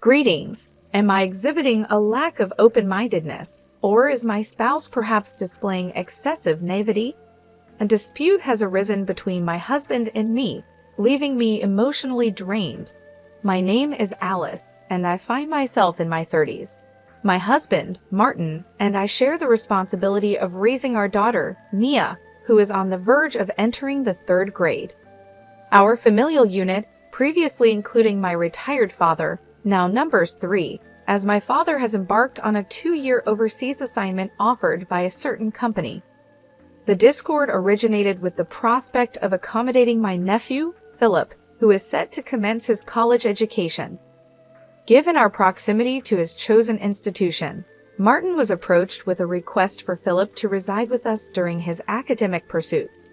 Greetings. Am I exhibiting a lack of open-mindedness, or is my spouse perhaps displaying excessive naivety? A dispute has arisen between my husband and me, leaving me emotionally drained. My name is Alice, and I find myself in my 30s. My husband, Martin, and I share the responsibility of raising our daughter, Mia, who is on the verge of entering the 3rd grade. Our familial unit, previously including my retired father, now numbers 3, as my father has embarked on a 2-year overseas assignment offered by a certain company. The discord originated with the prospect of accommodating my nephew, Philip, who is set to commence his college education. Given our proximity to his chosen institution, Martin was approached with a request for Philip to reside with us during his academic pursuits.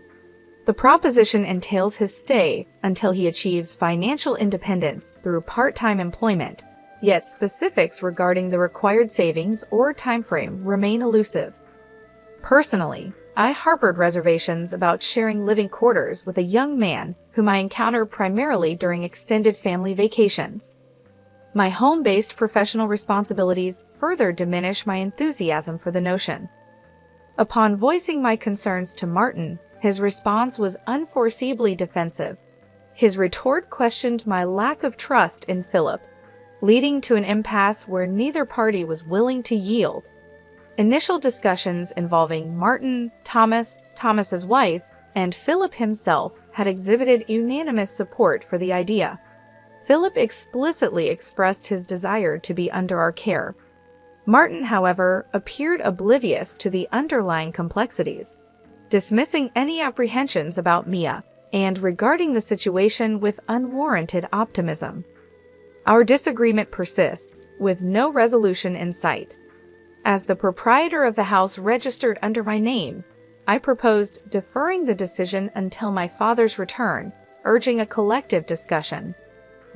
The proposition entails his stay until he achieves financial independence through part-time employment, yet specifics regarding the required savings or timeframe remain elusive. Personally, I harbored reservations about sharing living quarters with a young man whom I encounter primarily during extended family vacations. My home-based professional responsibilities further diminish my enthusiasm for the notion. Upon voicing my concerns to Martin, his response was unforeseeably defensive. His retort questioned my lack of trust in Philip, leading to an impasse where neither party was willing to yield. Initial discussions involving Martin, Thomas's wife, and Philip himself had exhibited unanimous support for the idea. Philip explicitly expressed his desire to be under our care. Martin, however, appeared oblivious to the underlying complexities, dismissing any apprehensions about Mia and regarding the situation with unwarranted optimism. Our disagreement persists, with no resolution in sight. As the proprietor of the house registered under my name, I proposed deferring the decision until my father's return, urging a collective discussion.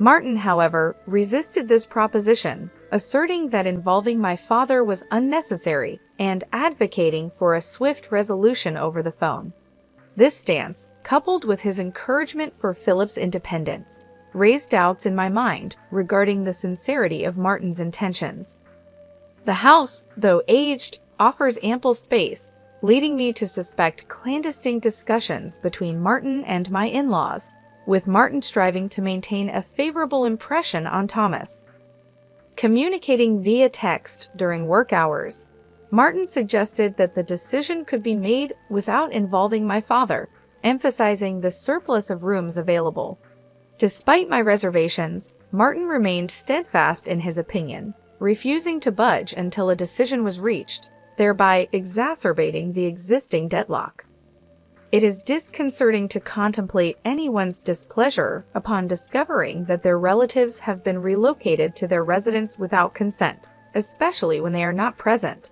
Martin, however, resisted this proposition, asserting that involving my father was unnecessary and advocating for a swift resolution over the phone. This stance, coupled with his encouragement for Philip's independence, raised doubts in my mind regarding the sincerity of Martin's intentions. The house, though aged, offers ample space, leading me to suspect clandestine discussions between Martin and my in-laws, with Martin striving to maintain a favorable impression on Thomas. Communicating via text during work hours, Martin suggested that the decision could be made without involving my father, emphasizing the surplus of rooms available. Despite my reservations, Martin remained steadfast in his opinion, refusing to budge until a decision was reached, thereby exacerbating the existing deadlock. It is disconcerting to contemplate anyone's displeasure upon discovering that their relatives have been relocated to their residence without consent, especially when they are not present.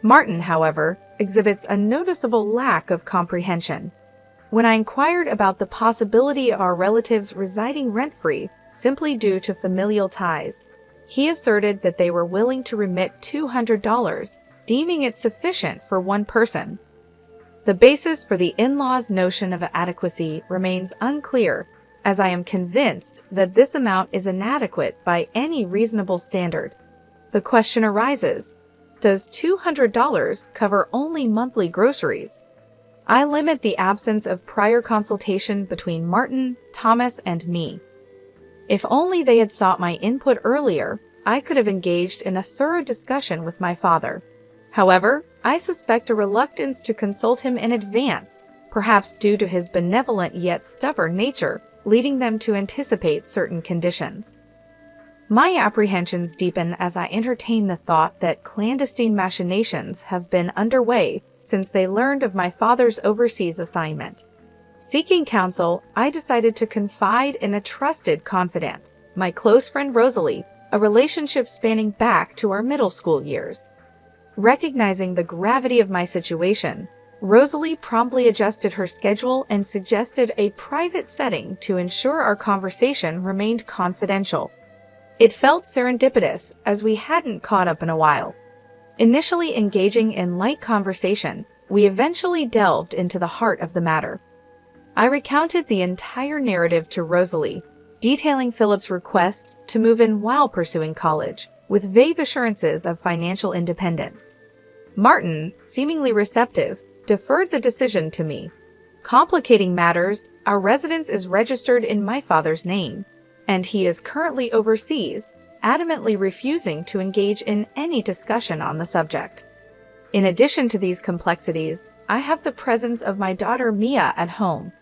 Martin, however, exhibits a noticeable lack of comprehension. When I inquired about the possibility of our relatives residing rent-free simply due to familial ties, he asserted that they were willing to remit $200, deeming it sufficient for one person. The basis for the in-laws' notion of adequacy remains unclear, as I am convinced that this amount is inadequate by any reasonable standard. The question arises, does $200 cover only monthly groceries? I limit the absence of prior consultation between Martin, Thomas, and me. If only they had sought my input earlier, I could have engaged in a thorough discussion with my father. However, I suspect a reluctance to consult him in advance, perhaps due to his benevolent yet stubborn nature, leading them to anticipate certain conditions. My apprehensions deepen as I entertain the thought that clandestine machinations have been underway since they learned of my father's overseas assignment. Seeking counsel, I decided to confide in a trusted confidant, my close friend Rosalie, a relationship spanning back to our middle school years. Recognizing the gravity of my situation, Rosalie promptly adjusted her schedule and suggested a private setting to ensure our conversation remained confidential. It felt serendipitous, as we hadn't caught up in a while. Initially engaging in light conversation, we eventually delved into the heart of the matter. I recounted the entire narrative to Rosalie, detailing Philip's request to move in while pursuing college, with vague assurances of financial independence. Martin, seemingly receptive, deferred the decision to me. Complicating matters, our residence is registered in my father's name, and he is currently overseas, adamantly refusing to engage in any discussion on the subject. In addition to these complexities, I have the presence of my daughter Mia at home,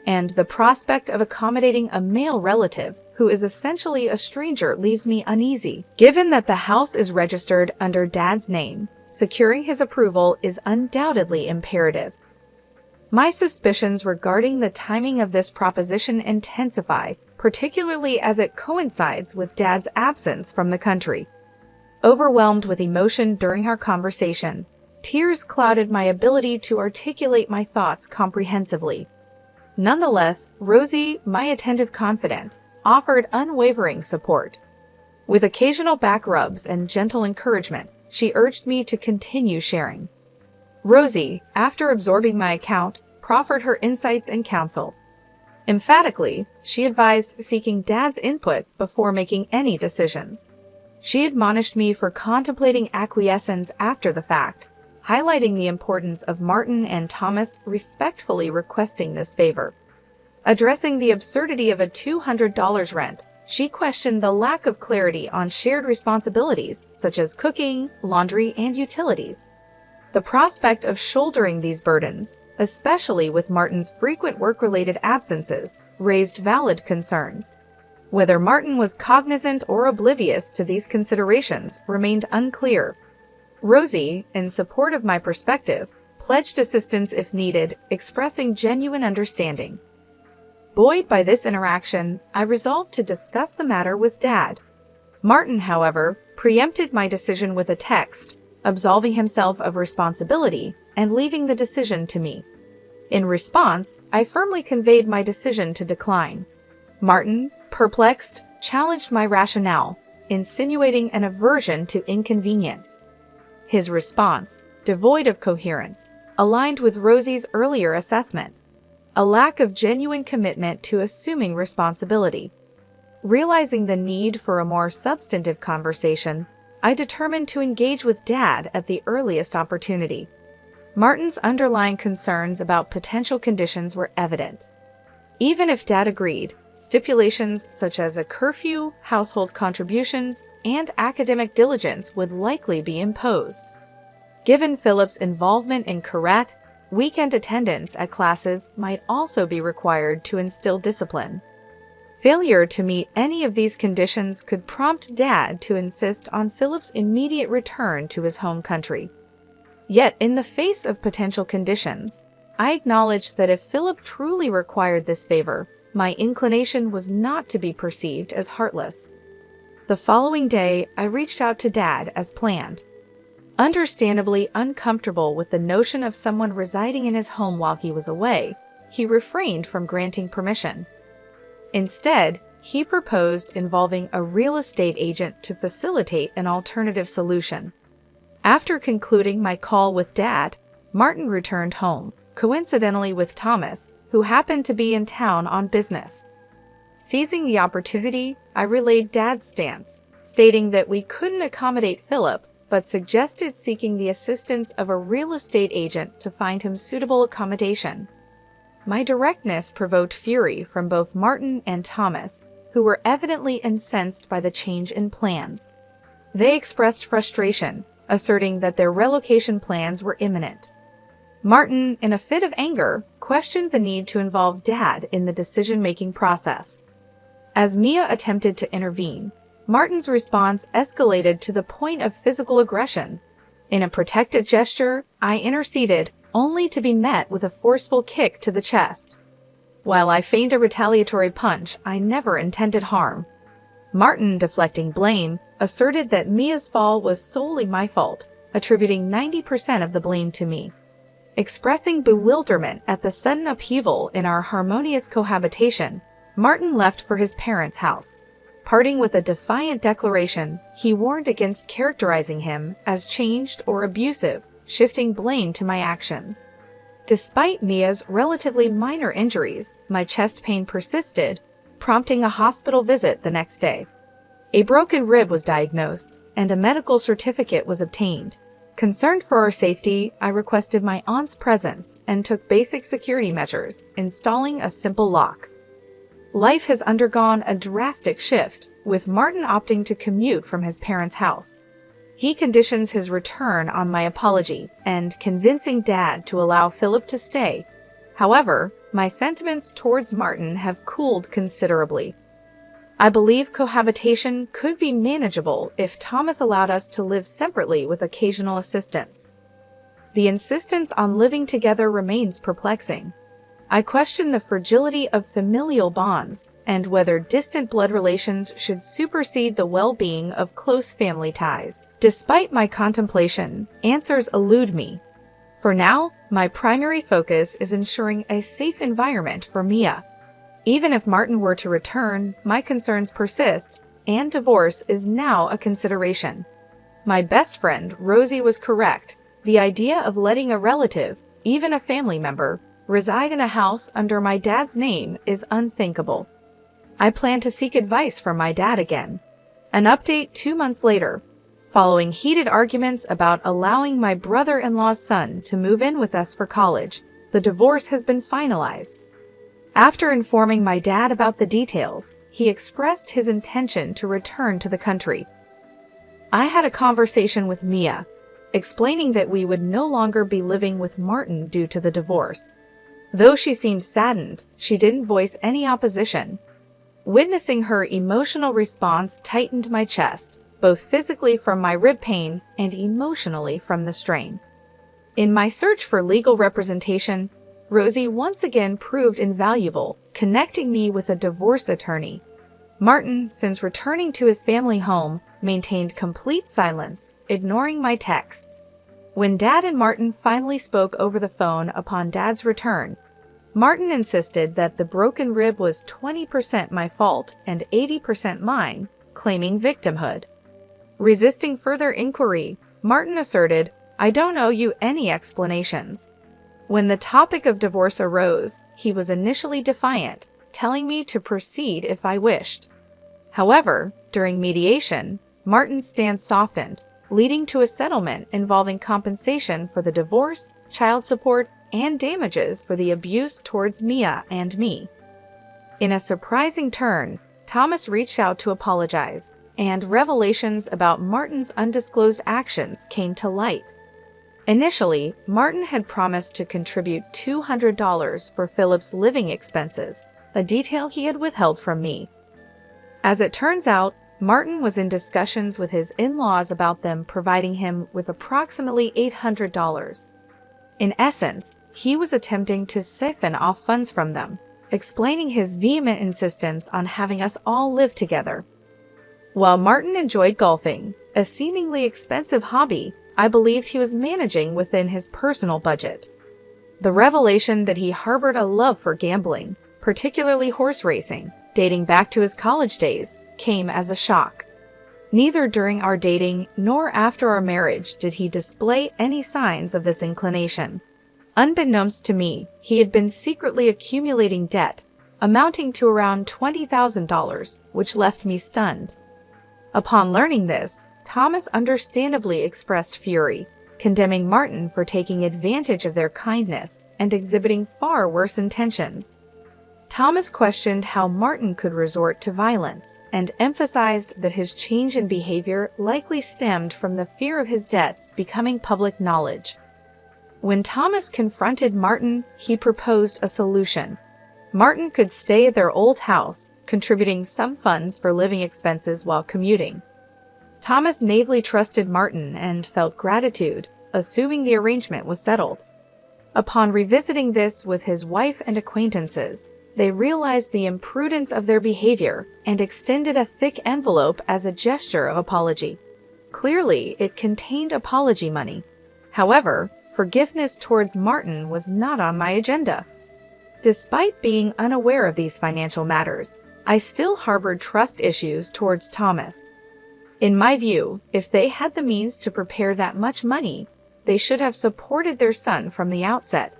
and the prospect of accommodating a male relative who is essentially a stranger leaves me uneasy. Given that the house is registered under Dad's name, securing his approval is undoubtedly imperative. My suspicions regarding the timing of this proposition intensify, particularly as it coincides with Dad's absence from the country. Overwhelmed with emotion during our conversation, tears clouded my ability to articulate my thoughts comprehensively. Nonetheless, Rosie, my attentive confidant, offered unwavering support. With occasional back rubs and gentle encouragement, she urged me to continue sharing. Rosie, after absorbing my account, proffered her insights and counsel. Emphatically, she advised seeking Dad's input before making any decisions. She admonished me for contemplating acquiescence after the fact, highlighting the importance of Martin and Thomas respectfully requesting this favor. Addressing the absurdity of a $200 rent, she questioned the lack of clarity on shared responsibilities such as cooking, laundry, and utilities. The prospect of shouldering these burdens, especially with Martin's frequent work-related absences, raised valid concerns. Whether Martin was cognizant or oblivious to these considerations remained unclear. Rosie, in support of my perspective, pledged assistance if needed, expressing genuine understanding. Buoyed by this interaction, I resolved to discuss the matter with Dad. Martin, however, preempted my decision with a text, absolving himself of responsibility and leaving the decision to me. In response, I firmly conveyed my decision to decline. Martin, perplexed, challenged my rationale, insinuating an aversion to inconvenience. His response, devoid of coherence, aligned with Rosie's earlier assessment, a lack of genuine commitment to assuming responsibility. Realizing the need for a more substantive conversation, I determined to engage with Dad at the earliest opportunity. Martin's underlying concerns about potential conditions were evident. Even if Dad agreed, stipulations such as a curfew, household contributions, and academic diligence would likely be imposed. Given Philip's involvement in karate, weekend attendance at classes might also be required to instill discipline. Failure to meet any of these conditions could prompt Dad to insist on Philip's immediate return to his home country. Yet, in the face of potential conditions, I acknowledged that if Philip truly required this favor, my inclination was not to be perceived as heartless. The following day, I reached out to Dad as planned. Understandably uncomfortable with the notion of someone residing in his home while he was away, he refrained from granting permission. Instead, he proposed involving a real estate agent to facilitate an alternative solution. After concluding my call with Dad, Martin returned home, coincidentally with Thomas, who happened to be in town on business. Seizing the opportunity, I relayed Dad's stance, stating that we couldn't accommodate Philip, but suggested seeking the assistance of a real estate agent to find him suitable accommodation. My directness provoked fury from both Martin and Thomas, who were evidently incensed by the change in plans. They expressed frustration, asserting that their relocation plans were imminent. Martin, in a fit of anger, questioned the need to involve Dad in the decision-making process. As Mia attempted to intervene, Martin's response escalated to the point of physical aggression. In a protective gesture, I interceded, only to be met with a forceful kick to the chest. While I feigned a retaliatory punch, I never intended harm. Martin, deflecting blame, asserted that Mia's fall was solely my fault, attributing 90% of the blame to me. Expressing bewilderment at the sudden upheaval in our harmonious cohabitation, Martin left for his parents' house. Parting with a defiant declaration, he warned against characterizing him as changed or abusive, shifting blame to my actions. Despite Mia's relatively minor injuries, my chest pain persisted, prompting a hospital visit the next day. A broken rib was diagnosed, and a medical certificate was obtained. Concerned for our safety, I requested my aunt's presence and took basic security measures, installing a simple lock. Life has undergone a drastic shift, with Martin opting to commute from his parents' house. He conditions his return on my apology and convincing Dad to allow Philip to stay. However, my sentiments towards Martin have cooled considerably. I believe cohabitation could be manageable if Thomas allowed us to live separately with occasional assistance. The insistence on living together remains perplexing. I question the fragility of familial bonds and whether distant blood relations should supersede the well-being of close family ties. Despite my contemplation, answers elude me. For now, my primary focus is ensuring a safe environment for Mia. Even if Martin were to return, my concerns persist, and divorce is now a consideration. My best friend, Rosie, was correct. The idea of letting a relative, even a family member, reside in a house under my dad's name is unthinkable. I plan to seek advice from my dad again. An update 2 months later. Following heated arguments about allowing my brother-in-law's son to move in with us for college, the divorce has been finalized. After informing my dad about the details, he expressed his intention to return to the country. I had a conversation with Mia, explaining that we would no longer be living with Martin due to the divorce. Though she seemed saddened, she didn't voice any opposition. Witnessing her emotional response tightened my chest, both physically from my rib pain and emotionally from the strain. In my search for legal representation, Rosie once again proved invaluable, connecting me with a divorce attorney. Martin, since returning to his family home, maintained complete silence, ignoring my texts. When Dad and Martin finally spoke over the phone upon Dad's return, Martin insisted that the broken rib was 20% my fault and 80% mine, claiming victimhood. Resisting further inquiry, Martin asserted, "I don't owe you any explanations." When the topic of divorce arose, he was initially defiant, telling me to proceed if I wished. However, during mediation, Martin's stance softened, leading to a settlement involving compensation for the divorce, child support, and damages for the abuse towards Mia and me. In a surprising turn, Thomas reached out to apologize, and revelations about Martin's undisclosed actions came to light. Initially, Martin had promised to contribute $200 for Philip's living expenses, a detail he had withheld from me. As it turns out, Martin was in discussions with his in-laws about them providing him with approximately $800. In essence, he was attempting to siphon off funds from them, explaining his vehement insistence on having us all live together. While Martin enjoyed golfing, a seemingly expensive hobby, I believed he was managing within his personal budget. The revelation that he harbored a love for gambling, particularly horse racing, dating back to his college days, came as a shock. Neither during our dating nor after our marriage did he display any signs of this inclination. Unbeknownst to me, he had been secretly accumulating debt, amounting to around $20,000, which left me stunned. Upon learning this, Thomas understandably expressed fury, condemning Martin for taking advantage of their kindness and exhibiting far worse intentions. Thomas questioned how Martin could resort to violence and emphasized that his change in behavior likely stemmed from the fear of his debts becoming public knowledge. When Thomas confronted Martin, he proposed a solution. Martin could stay at their old house, contributing some funds for living expenses while commuting. Thomas naively trusted Martin and felt gratitude, assuming the arrangement was settled. Upon revisiting this with his wife and acquaintances, they realized the imprudence of their behavior and extended a thick envelope as a gesture of apology. Clearly, it contained apology money. However, forgiveness towards Martin was not on my agenda. Despite being unaware of these financial matters, I still harbored trust issues towards Thomas. In my view, if they had the means to prepare that much money, they should have supported their son from the outset,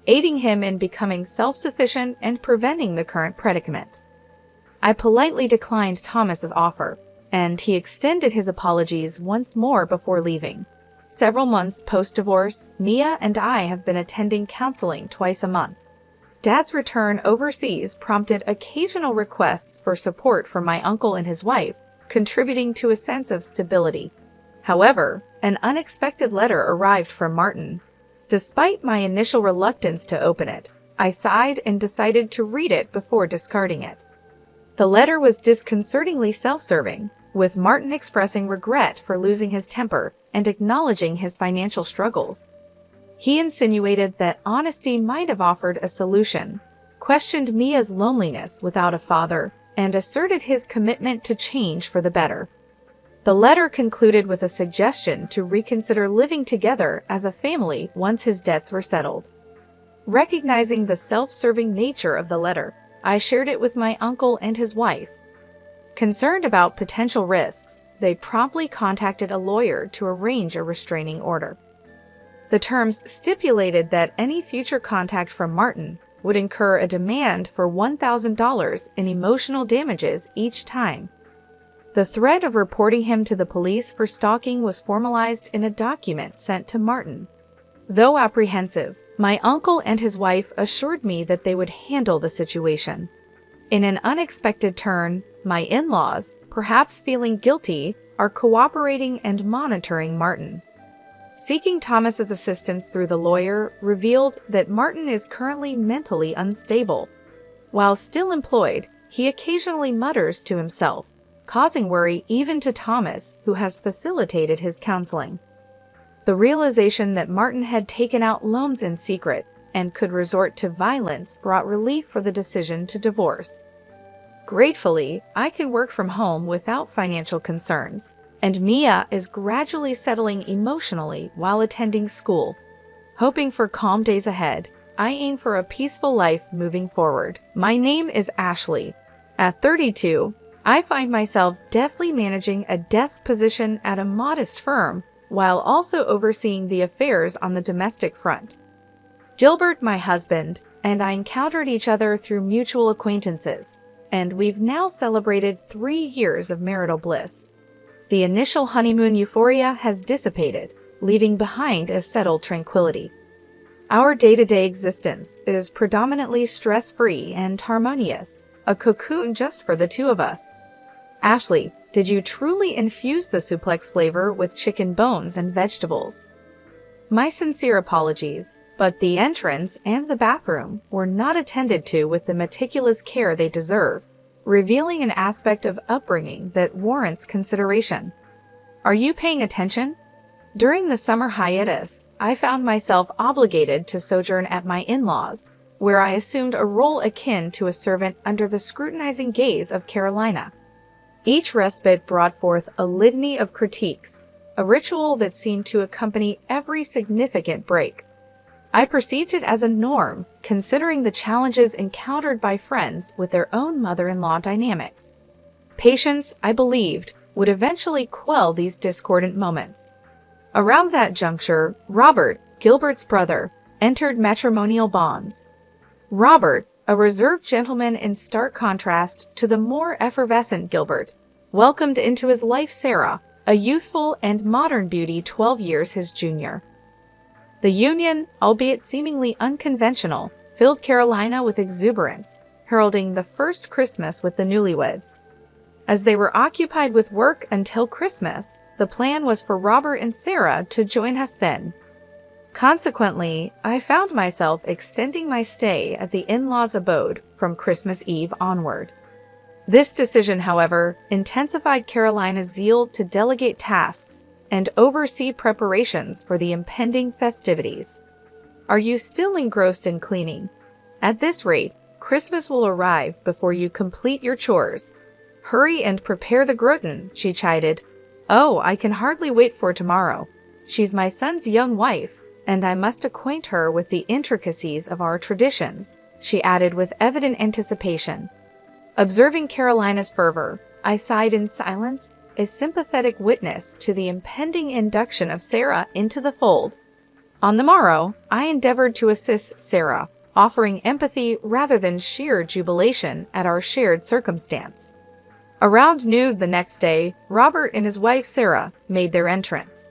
aiding him in becoming self-sufficient and preventing the current predicament. I politely declined Thomas's offer, and he extended his apologies once more before leaving. Several months post-divorce, Mia and I have been attending counseling twice a month. Dad's return overseas prompted occasional requests for support from my uncle and his wife, contributing to a sense of stability. However, an unexpected letter arrived from Martin. Despite my initial reluctance to open it, I sighed and decided to read it before discarding it. The letter was disconcertingly self-serving, with Martin expressing regret for losing his temper and acknowledging his financial struggles. He insinuated that honesty might have offered a solution, questioned Mia's loneliness without a father, and asserted his commitment to change for the better. The letter concluded with a suggestion to reconsider living together as a family once his debts were settled. Recognizing the self-serving nature of the letter, I shared it with my uncle and his wife. Concerned about potential risks, they promptly contacted a lawyer to arrange a restraining order. The terms stipulated that any future contact from Martin would incur a demand for $1,000 in emotional damages each time. The threat of reporting him to the police for stalking was formalized in a document sent to Martin. Though apprehensive, my uncle and his wife assured me that they would handle the situation. In an unexpected turn, my in-laws, perhaps feeling guilty, are cooperating and monitoring Martin. Seeking Thomas's assistance through the lawyer revealed that Martin is currently mentally unstable. While still employed, he occasionally mutters to himself, causing worry even to Thomas, who has facilitated his counseling. The realization that Martin had taken out loans in secret and could resort to violence brought relief for the decision to divorce. Gratefully, I can work from home without financial concerns, and Mia is gradually settling emotionally while attending school. Hoping for calm days ahead, I aim for a peaceful life moving forward. My name is Ashley. At 32, I find myself deftly managing a desk position at a modest firm while also overseeing the affairs on the domestic front. Gilbert, my husband, and I encountered each other through mutual acquaintances, and we've now celebrated 3 years of marital bliss. The initial honeymoon euphoria has dissipated, leaving behind a settled tranquility. Our day-to-day existence is predominantly stress-free and harmonious, a cocoon just for the two of us. Ashley, did you truly infuse the suplex flavor with chicken bones and vegetables? My sincere apologies, but the entrance and the bathroom were not attended to with the meticulous care they deserve, revealing an aspect of upbringing that warrants consideration. Are you paying attention? During the summer hiatus, I found myself obligated to sojourn at my in-laws, where I assumed a role akin to a servant under the scrutinizing gaze of Carolina. Each respite brought forth a litany of critiques, a ritual that seemed to accompany every significant break. I perceived it as a norm, considering the challenges encountered by friends with their own mother-in-law dynamics. Patience, I believed, would eventually quell these discordant moments. Around that juncture, Robert, Gilbert's brother, entered matrimonial bonds. Robert, a reserved gentleman in stark contrast to the more effervescent Gilbert, welcomed into his life Sarah, a youthful and modern beauty 12 years his junior. The union, albeit seemingly unconventional, filled Carolina with exuberance, heralding the first Christmas with the newlyweds. As they were occupied with work until Christmas, the plan was for Robert and Sarah to join us then. Consequently, I found myself extending my stay at the in-laws' abode from Christmas Eve onward. This decision, however, intensified Carolina's zeal to delegate tasks and oversee preparations for the impending festivities. Are you still engrossed in cleaning? At this rate, Christmas will arrive before you complete your chores. Hurry and prepare the gratin, she chided. Oh, I can hardly wait for tomorrow. She's my son's young wife, and I must acquaint her with the intricacies of our traditions, she added with evident anticipation. Observing Carolina's fervor, I sighed in silence, a sympathetic witness to the impending induction of Sarah into the fold. On the morrow, I endeavored to assist Sarah, offering empathy rather than sheer jubilation at our shared circumstance. Around noon the next day, Robert and his wife Sarah made their entrance.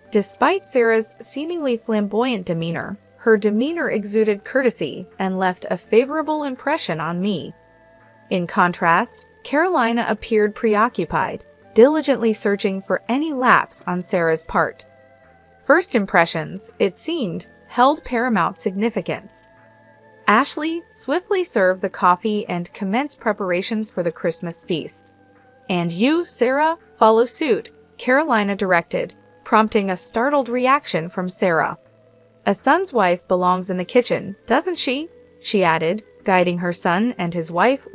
Despite Sarah's seemingly flamboyant demeanor, her demeanor exuded courtesy and left a favorable impression on me. In contrast, Carolina appeared preoccupied, diligently searching for any lapse on Sarah's part. First impressions, it seemed, held paramount significance. Ashley swiftly served the coffee and commenced preparations for the Christmas feast. "And you, Sarah, follow suit," Carolina directed, prompting a startled reaction from Sarah. "A son's wife belongs in the kitchen, doesn't she?" she added, guiding her son and his wife